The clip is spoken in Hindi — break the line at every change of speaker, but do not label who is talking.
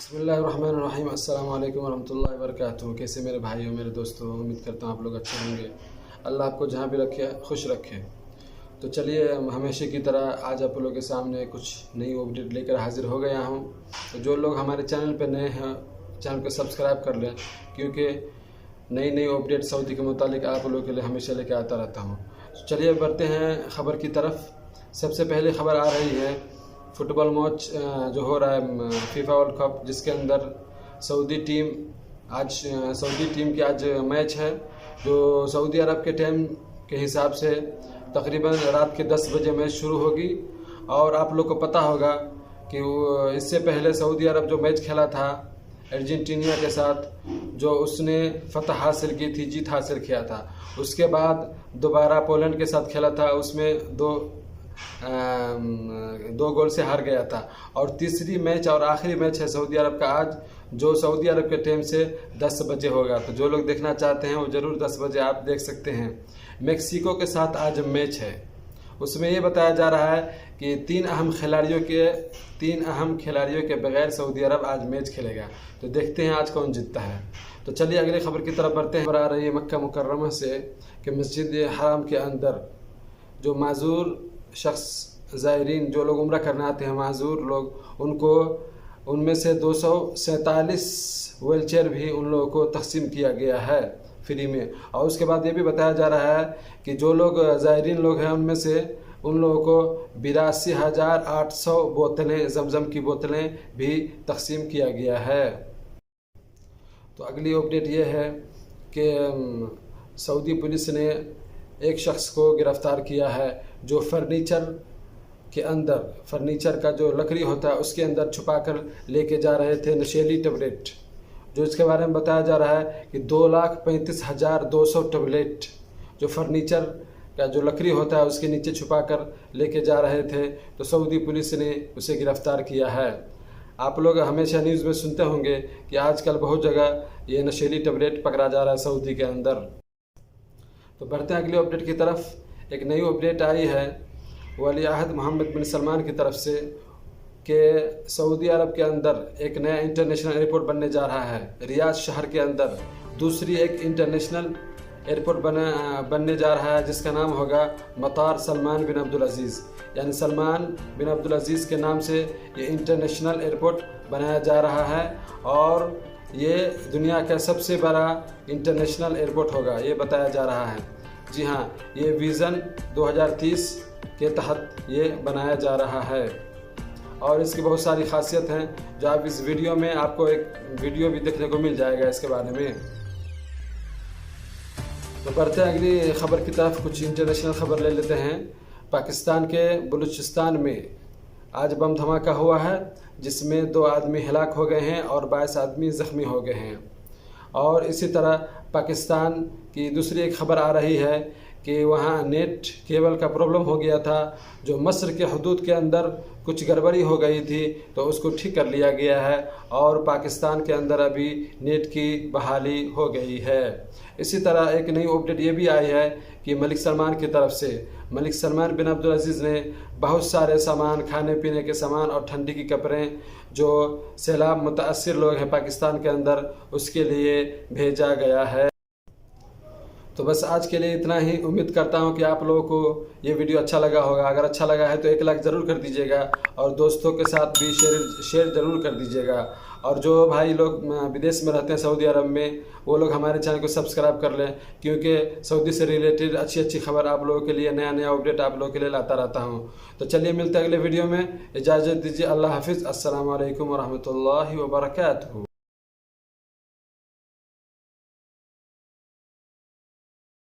बिस्मिल्लाहिर्रहमानिर्रहीम अस्सलाम वालेकुम रहमतुल्लाहि वबरकातुहू। कैसे मेरे भाइयों मेरे दोस्तों, उम्मीद करता हूँ आप लोग अच्छे होंगे। अल्लाह आपको जहाँ भी रखे खुश रखे। तो चलिए हमेशा की तरह आज आप लोगों के सामने कुछ नई अपडेट लेकर हाजिर हो गया हूँ। तो जो लोग हमारे चैनल पर नए हैं चैनल को सब्सक्राइब कर लें, क्योंकि नई नई अपडेट सऊदी के मुतालिक आप लोगों के लिए हमेशा लेकर आता रहता हूँ। तो चलिए बढ़ते हैं खबर की तरफ। सबसे पहले खबर आ रही है फुटबॉल मैच जो हो रहा है फीफा वर्ल्ड कप, जिसके अंदर सऊदी टीम की आज मैच है, जो सऊदी अरब के टाइम के हिसाब से तकरीबन रात के 10 बजे मैच शुरू होगी। और आप लोग को पता होगा कि इससे पहले सऊदी अरब जो मैच खेला था अर्जेंटीना के साथ, जो उसने फतह हासिल की थी, जीत हासिल किया था। उसके बाद दोबारा पोलैंड के साथ खेला था, उसमें दो गोल से हार गया था। और तीसरी मैच और आखिरी मैच है सऊदी अरब का आज, जो सऊदी अरब के टाइम से 10 बजे होगा। तो जो लोग देखना चाहते हैं वो ज़रूर 10 बजे आप देख सकते हैं। मेक्सिको के साथ आज मैच है, उसमें ये बताया जा रहा है कि तीन अहम खिलाड़ियों के बगैर सऊदी अरब आज मैच खेलेगा। तो देखते हैं आज कौन जीतता है। तो चलिए अगले खबर की तरफ बढ़ते हैं। खबर आ रही है मक्का मुकर्रमा से कि मस्जिद हराम के अंदर जो माजूर शख्स ज़ायरीन, जो लोग उम्रा करने आते हैं माजूर लोग, उनमें से 247 व्हीलचेयर भी उन लोगों को तकसीम किया गया है फ्री में। और उसके बाद ये भी बताया जा रहा है कि जो लोग ज़ायरीन लोग हैं उनमें से उन लोगों को 82,800 बोतलें जमजम की बोतलें भी तकसीम किया गया है। तो अगली अपडेट ये है कि सऊदी पुलिस ने एक शख्स को गिरफ़्तार किया है जो फर्नीचर का जो लकड़ी होता है उसके अंदर छुपाकर लेके जा रहे थे नशीली टैबलेट, जो इसके बारे में बताया जा रहा है कि 2,35,200 टैबलेट जो फर्नीचर का जो लकड़ी होता है उसके नीचे छुपाकर लेके जा रहे थे। तो सऊदी पुलिस ने उसे गिरफ़्तार किया है। आप लोग हमेशा न्यूज़ में सुनते होंगे कि आजकल बहुत जगह ये नशीली टैबलेट पकड़ा जा रहा है सऊदी के अंदर। तो बढ़ते हैं अगली अपडेट की तरफ। एक नई अपडेट आई है वली अहद मोहम्मद बिन सलमान की तरफ से कि सऊदी अरब के अंदर एक नया इंटरनेशनल एयरपोर्ट बनने जा रहा है। रियाद शहर के अंदर दूसरी एक इंटरनेशनल एयरपोर्ट बनने जा रहा है, जिसका नाम होगा मतार सलमान बिन अब्दुल अजीज़। यानी सलमान बिन अब्दुल अजीज़ के नाम से ये इंटरनेशनल एयरपोर्ट बनाया जा रहा है और ये दुनिया का सबसे बड़ा इंटरनेशनल एयरपोर्ट होगा, ये बताया जा रहा है। जी हाँ, ये विज़न 2030 के तहत ये बनाया जा रहा है और इसकी बहुत सारी खासियत हैं, जो आप इस वीडियो में आपको एक वीडियो भी देखने को मिल जाएगा इसके बारे में। तो बढ़ते हैं अगली खबर की तरफ। कुछ इंटरनेशनल खबर ले लेते हैं। पाकिस्तान के बलूचिस्तान में आज बम धमाका हुआ है, जिसमें 2 आदमी हलाक हो गए हैं और 22 आदमी ज़ख्मी हो गए हैं। और इसी तरह पाकिस्तान की दूसरी एक खबर आ रही है कि वहाँ नेट केबल का प्रॉब्लम हो गया था, जो मस्र के हदूद के अंदर कुछ गड़बड़ी हो गई थी, तो उसको ठीक कर लिया गया है और पाकिस्तान के अंदर अभी नेट की बहाली हो गई है। इसी तरह एक नई अपडेट ये भी आई है कि मलिक सलमान की तरफ से मलिक सलमान बिन अब्दुल अजीज़ ने बहुत सारे सामान, खाने पीने के सामान और ठंडी की कपड़ें जो सैलाब मुतासिर लोग हैं पाकिस्तान के अंदर, उसके लिए भेजा गया है। तो बस आज के लिए इतना ही। उम्मीद करता हूँ कि आप लोगों को ये वीडियो अच्छा लगा होगा। अगर अच्छा लगा है तो 1 लाइक ज़रूर कर दीजिएगा और दोस्तों के साथ भी शेयर ज़रूर कर दीजिएगा। और जो भाई लोग विदेश में रहते हैं सऊदी अरब में, वो लोग हमारे चैनल को सब्सक्राइब कर लें, क्योंकि सऊदी से रिलेटेड अच्छी खबर आप लोगों के लिए, नया अपडेट आप लोगों के लिए लाता रहता हूँ। तो चलिए मिलते हैं अगले वीडियो में। इजाज़त दीजिए। अल्लाह हाफिज़। अस्सलामु अलैकुम वरहमतुल्लाहि वबरकातुहू।